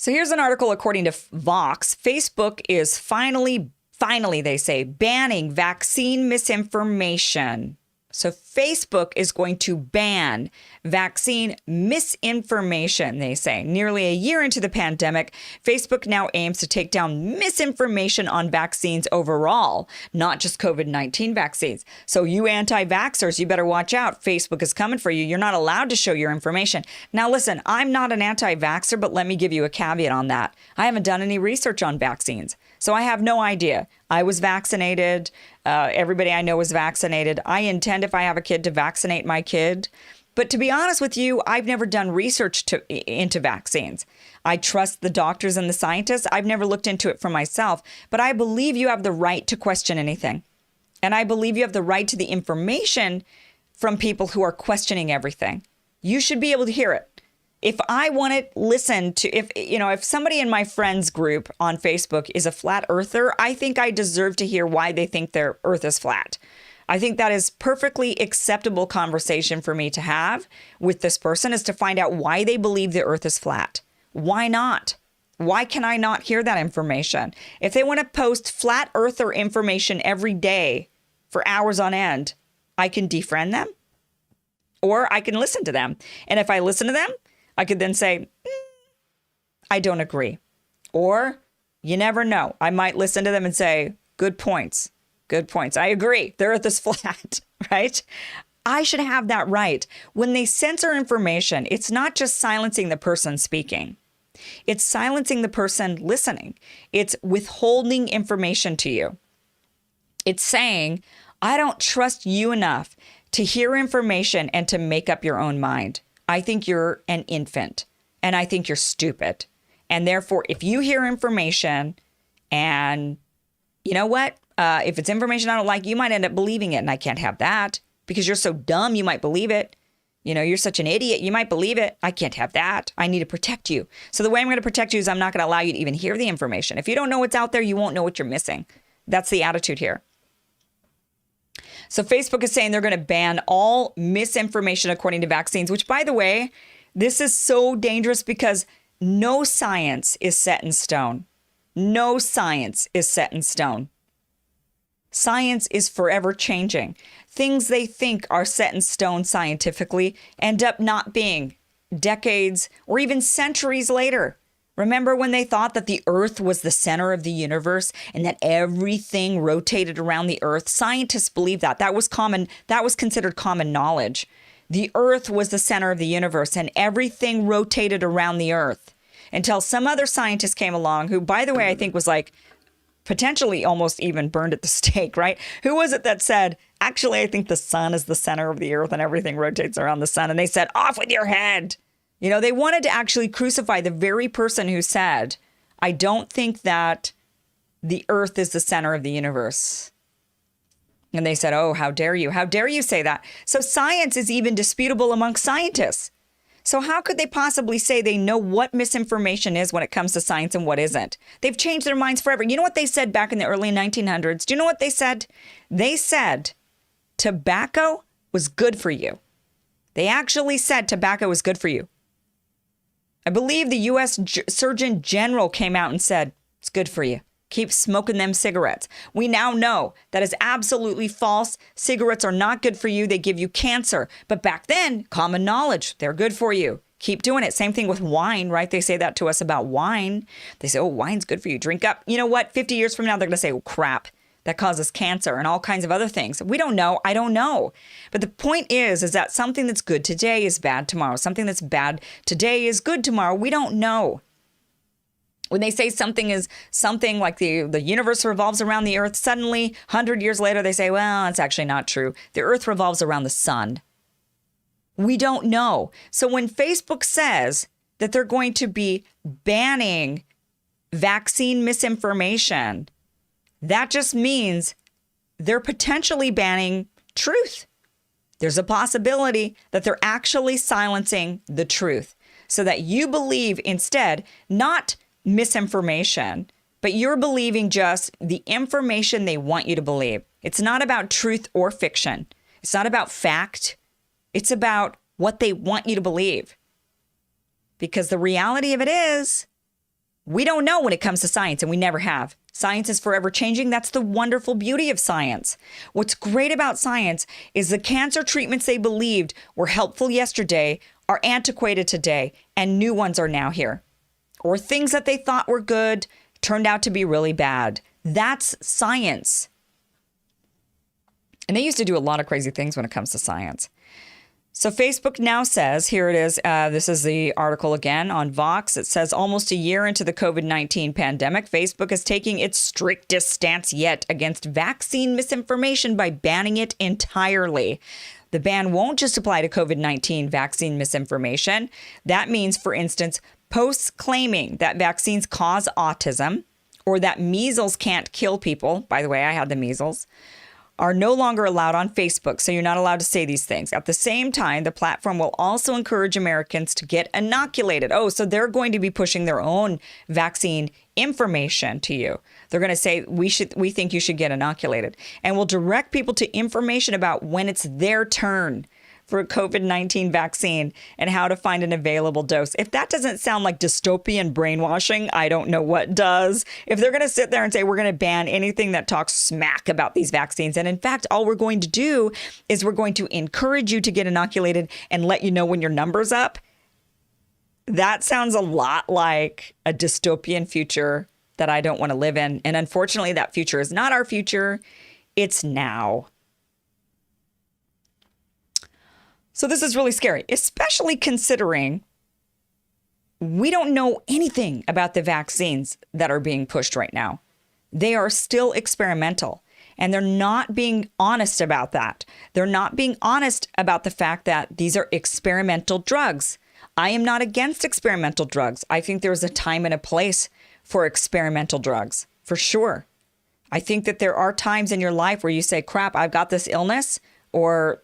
So here's an article according to Vox. Facebook is finally, they say, banning vaccine misinformation. So Facebook is going to ban vaccine misinformation, they say. Nearly a year into the pandemic, Facebook now aims to take down misinformation on vaccines overall, not just COVID-19 vaccines. So you anti-vaxxers, you better watch out. Facebook is coming for you. You're not allowed to show your information. Now, listen, I'm not an anti-vaxxer, but let me give you a caveat on that. I haven't done any research on vaccines, so I have no idea. I was vaccinated. Everybody I know was vaccinated. I intend, if I have a kid, to vaccinate my kid. But to be honest with you, I've never done research into vaccines. I trust the doctors and the scientists. I've never looked into it for myself. But I believe you have the right to question anything. And I believe you have the right to the information from people who are questioning everything. You should be able to hear it. If I want to listen to, if somebody in my friends group on Facebook is a flat earther, I think I deserve to hear why they think their earth is flat. I think that is perfectly acceptable conversation for me to have with this person, is to find out why they believe the earth is flat. Why not? Why can I not hear that information? If they want to post flat earther information every day for hours on end, I can defriend them, or I can listen to them. And if I listen to them, I could then say, I don't agree. Or you never know. I might listen to them and say, good points. Good points. I agree. The earth is flat, right? I should have that right. When they censor information, it's not just silencing the person speaking. It's silencing the person listening. It's withholding information to you. It's saying, I don't trust you enough to hear information and to make up your own mind. I think you're an infant, and I think you're stupid. And therefore, if you hear information and you know what? If it's information I don't like, you might end up believing it, and I can't have that because you're so dumb, you might believe it. You're such an idiot, you might believe it. I can't have that. I need to protect you. So the way I'm going to protect you is I'm not going to allow you to even hear the information. If you don't know what's out there, you won't know what you're missing. That's the attitude here. So Facebook is saying they're going to ban all misinformation according to vaccines, which, by the way, this is so dangerous because no science is set in stone. No science is set in stone. Science is forever changing. Things they think are set in stone scientifically end up not being decades or even centuries later. Remember when they thought that the earth was the center of the universe and that everything rotated around the earth? Scientists believe that. That was considered common knowledge. The earth was the center of the universe and everything rotated around the earth until some other scientist came along who, by the way, I think was like potentially almost even burned at the stake, right? Who was it that said, actually, I think the sun is the center of the earth and everything rotates around the sun? And they said, off with your head. They wanted to actually crucify the very person who said, I don't think that the earth is the center of the universe. And they said, oh, how dare you? How dare you say that? So science is even disputable among scientists. So how could they possibly say they know what misinformation is when it comes to science and what isn't? They've changed their minds forever. You know what they said back in the early 1900s? Do you know what they said? They said tobacco was good for you. They actually said tobacco was good for you. I believe the U.S. Surgeon General came out and said, it's good for you. Keep smoking them cigarettes. We now know that is absolutely false. Cigarettes are not good for you. They give you cancer. But back then, common knowledge, they're good for you. Keep doing it. Same thing with wine, right? They say that to us about wine. They say, oh, wine's good for you. Drink up. You know what? 50 years from now, they're going to say, oh, crap. That causes cancer and all kinds of other things. We don't know. I don't know. But the point is that something that's good today is bad tomorrow. Something that's bad today is good tomorrow. We don't know. When they say something is something like the universe revolves around the earth, suddenly 100 years later, they say, well, it's actually not true. The earth revolves around the sun. We don't know. So when Facebook says that they're going to be banning vaccine misinformation, that just means they're potentially banning truth. There's a possibility that they're actually silencing the truth so that you believe instead not misinformation, but you're believing just the information they want you to believe. It's not about truth or fiction. It's not about fact. It's about what they want you to believe. Because the reality of it is We don't know when it comes to science, and we never have. Science is forever changing. That's the wonderful beauty of science. What's great about science is the cancer treatments they believed were helpful yesterday are antiquated today, and new ones are now here. Or things that they thought were good turned out to be really bad. That's science. And they used to do a lot of crazy things when it comes to science. So Facebook now says, here it is, this is the article again on Vox. It says almost a year into the COVID-19 pandemic, Facebook is taking its strictest stance yet against vaccine misinformation by banning it entirely. The ban won't just apply to COVID-19 vaccine misinformation. That means, for instance, posts claiming that vaccines cause autism or that measles can't kill people. By the way, I had the measles. Are no longer allowed on Facebook, so you're not allowed to say these things. At the same time, the platform will also encourage Americans to get inoculated. Oh, so they're going to be pushing their own vaccine information to you. They're going to say, we think you should get inoculated. And will direct people to information about when it's their turn for a COVID-19 vaccine and how to find an available dose. If that doesn't sound like dystopian brainwashing, I don't know what does. If they're going to sit there and say, we're going to ban anything that talks smack about these vaccines. And in fact, all we're going to do is we're going to encourage you to get inoculated and let you know when your number's up. That sounds a lot like a dystopian future that I don't want to live in. And unfortunately, that future is not our future. It's now. So this is really scary, especially considering we don't know anything about the vaccines that are being pushed right now. They are still experimental, and they're not being honest about that. They're not being honest about the fact that these are experimental drugs. I am not against experimental drugs. I think there's a time and a place for experimental drugs, for sure. I think that there are times in your life where you say, crap, I've got this illness, or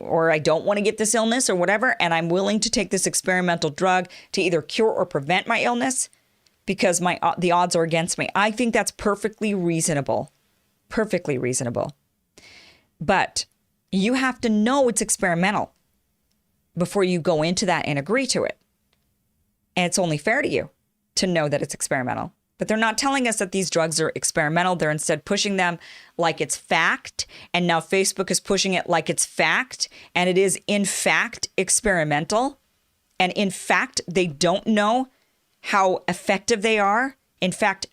I don't want to get this illness or whatever, and I'm willing to take this experimental drug to either cure or prevent my illness because the odds are against me. I think that's perfectly reasonable. Perfectly reasonable. But you have to know it's experimental before you go into that and agree to it. And it's only fair to you to know that it's experimental. But they're not telling us that these drugs are experimental. They're instead pushing them like it's fact. And now Facebook is pushing it like it's fact. And it is, in fact, experimental. And in fact, they don't know how effective they are. In fact,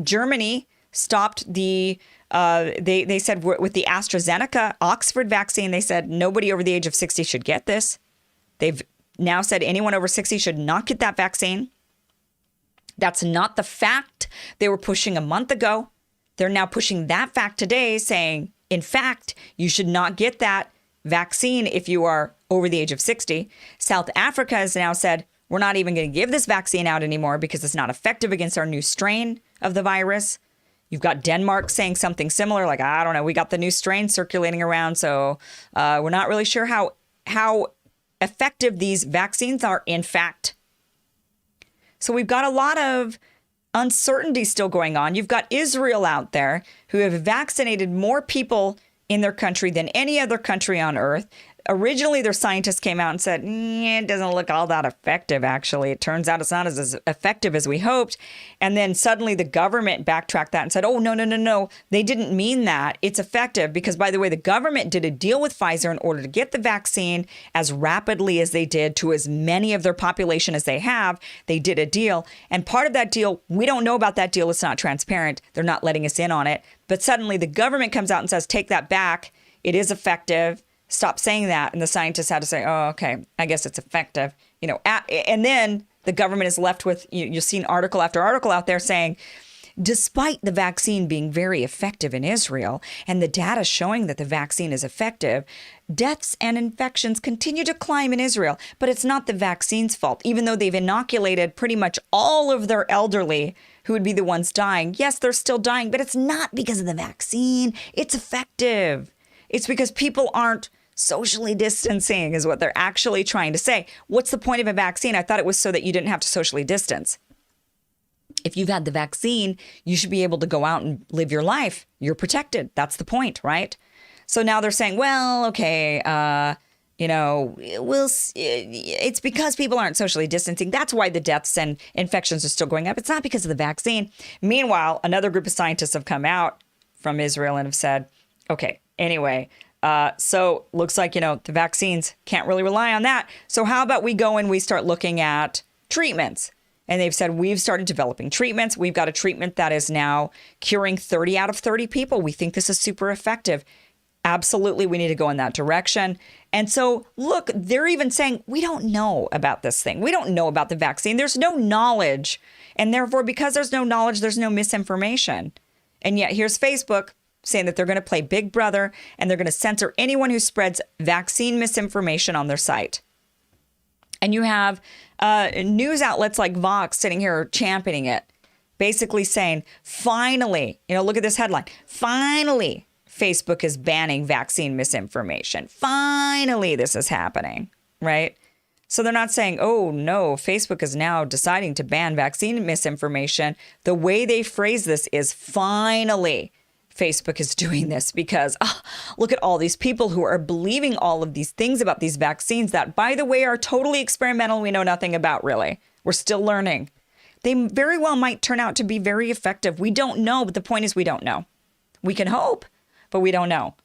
Germany stopped they said with the AstraZeneca Oxford vaccine, they said nobody over the age of 60 should get this. They've now said anyone over 60 should not get that vaccine. That's not the fact they were pushing a month ago. They're now pushing that fact today, saying, in fact, you should not get that vaccine if you are over the age of 60. South Africa has now said, we're not even going to give this vaccine out anymore because it's not effective against our new strain of the virus. You've got Denmark saying something similar, like, I don't know, we got the new strain circulating around, so we're not really sure how effective these vaccines are, in fact. So we've got a lot of uncertainty still going on. You've got Israel out there who have vaccinated more people in their country than any other country on earth. Originally, their scientists came out and said, it doesn't look all that effective, actually. It turns out it's not as effective as we hoped. And then suddenly the government backtracked that and said, oh, no. They didn't mean that. It's effective because, by the way, the government did a deal with Pfizer in order to get the vaccine as rapidly as they did to as many of their population as they have. They did a deal. And part of that deal, we don't know about that deal. It's not transparent. They're not letting us in on it. But suddenly the government comes out and says, take that back. It is effective. Stop saying that. And the scientists had to say, oh, okay, I guess it's effective. And then the government is left with, you've seen article after article out there saying, despite the vaccine being very effective in Israel and the data showing that the vaccine is effective, deaths and infections continue to climb in Israel. But it's not the vaccine's fault, even though they've inoculated pretty much all of their elderly who would be the ones dying. Yes, they're still dying, but it's not because of the vaccine. It's effective. It's because people aren't socially distancing is what they're actually trying to say. What's the point of a vaccine? I thought it was so that you didn't have to socially distance. If you've had the vaccine, you should be able to go out and live your life. You're protected. That's the point, right? So now they're saying, well, okay, it's because people aren't socially distancing. That's why the deaths and infections are still going up. It's not because of the vaccine. Meanwhile, another group of scientists have come out from Israel and have said, okay, anyway, so looks like, the vaccines can't really rely on that. So how about we go and we start looking at treatments? And they've said, we've started developing treatments. We've got a treatment that is now curing 30 out of 30 people. We think this is super effective. Absolutely, we need to go in that direction. And so, look, they're even saying, we don't know about this thing. We don't know about the vaccine. There's no knowledge. And therefore, because there's no knowledge, there's no misinformation. And yet here's Facebook saying that they're going to play Big Brother and they're going to censor anyone who spreads vaccine misinformation on their site. And you have news outlets like Vox sitting here championing it, basically saying, finally, look at this headline. Finally, Facebook is banning vaccine misinformation. Finally, this is happening, right? So they're not saying, oh, no, Facebook is now deciding to ban vaccine misinformation. The way they phrase this is finally Facebook is doing this because look at all these people who are believing all of these things about these vaccines that, by the way, are totally experimental. We know nothing about, really. We're still learning. They very well might turn out to be very effective. We don't know, but the point is we don't know. We can hope, but we don't know.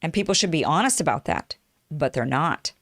And people should be honest about that, but they're not.